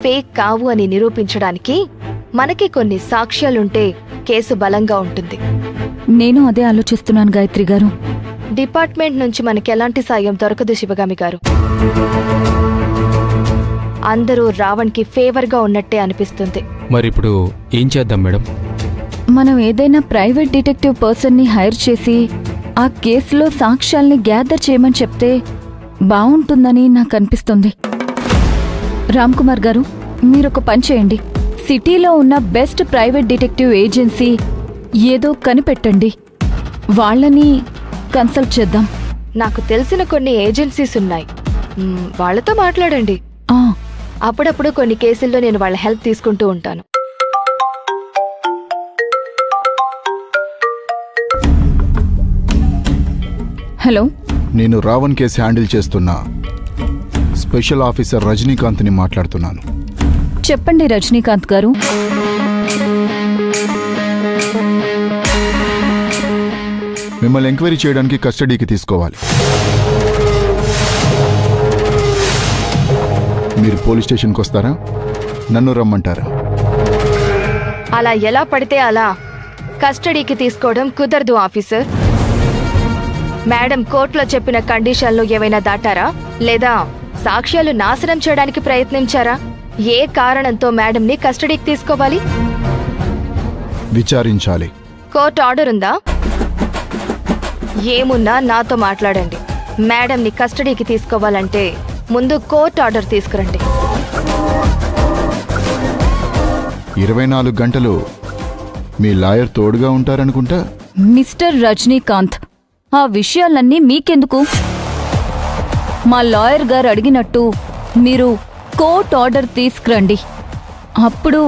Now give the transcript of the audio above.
Fake కావు అని నిరూపించడానికి మనకి కొన్ని సాక్ష్యాలుంటే కేసు బలంగా ఉంటుంది. నేను అదే ఆలోచిస్తున్నాను గాయత్రి గారు. డిపార్ట్మెంట్ నుంచి మనకెలాంటి సాయం దొరకదు శివగామి గారు. అందరూ రావణ్కి ఫేవర్గా ఉన్నట్టే అనిపిస్తుంది. మరిప్పుడు ఏం చేద్దాం మేడం? మనం ఏదైనా ప్రైవేట్ డిటెక్టివ్ పర్సన్ని హైర్ చేసి ఆ కేసులో సాక్ష్యాల్ని గ్యాదర్ చేయమని చెప్తే బావుంటుందని నాకు అనిపిస్తుంది. రామ్ కుమార్ గారు, మీరొక పని చేయండి. సిటీలో ఉన్న బెస్ట్ ప్రైవేట్ డిటెక్టివ్ ఏజెన్సీ ఏదో కనిపెట్టండి. వాళ్ళని కన్సల్ట్ చేద్దాం. నాకు తెలిసిన కొన్ని ఏజెన్సీస్ ఉన్నాయి, వాళ్ళతో మాట్లాడండి. అప్పుడప్పుడు కొన్ని కేసుల్లో నేను వాళ్ళ హెల్ప్ తీసుకుంటూ ఉంటాను. హలో, నేను రావణ్ కేసు హ్యాండిల్ చేస్తున్నా స్పెషల్ ఆఫీసర్ రజనీకాంత్ని మాట్లాడుతున్నాను. చెప్పండి రజనీకాంత్ గారు. మిమ్మల్ని ఎంక్వైరీ చేయడానికి కస్టడీకి తీసుకోవాలి. మీరు పోలీస్ స్టేషన్కి వస్తారా, నన్ను రమ్మంటారా? అలా ఎలా పడితే అలా కస్టడీకి తీసుకోవడం కుదరదు ఆఫీసర్. మేడం కోర్టులో చెప్పిన కండిషన్లు ఏవైనా దాటారా, లేదా సాక్ష్యాలు నాశనం చేయడానికి ప్రయత్నించారా? ఏ కారణంతో మేడంని కస్టడీకి తీసుకోవాలి? విచారించాలి. కోర్టు ఆర్డర్ ఉందా? ఏమున్నా నాతో మాట్లాడండి. మేడంని కస్టడీకి తీసుకోవాలంటే ముందు కోర్టు ఆర్డర్ తీసుకురండి. 24 గంటలు మీ లాయర్ తోడుగా ఉంటారనుకుంటా. మిస్టర్ రజనీకాంత్, ఆ విషయాలన్నీ మీకెందుకు? మా లాయర్ గారు అడిగినట్టు మీరు కోర్ట్ ఆర్డర్ తీసుకురండి. అప్పుడు